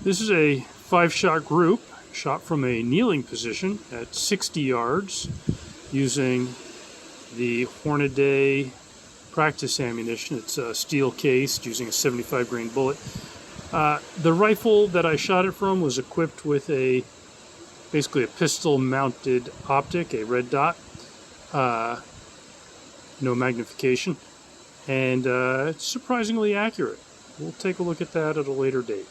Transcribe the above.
This is a 5-shot group shot from a kneeling position at 60 yards using the Hornady practice ammunition. It's steel cased using a 75 grain bullet. The rifle that I shot it from was equipped with basically a pistol mounted optic, a red dot, no magnification, and it's surprisingly accurate. We'll take a look at that at a later date.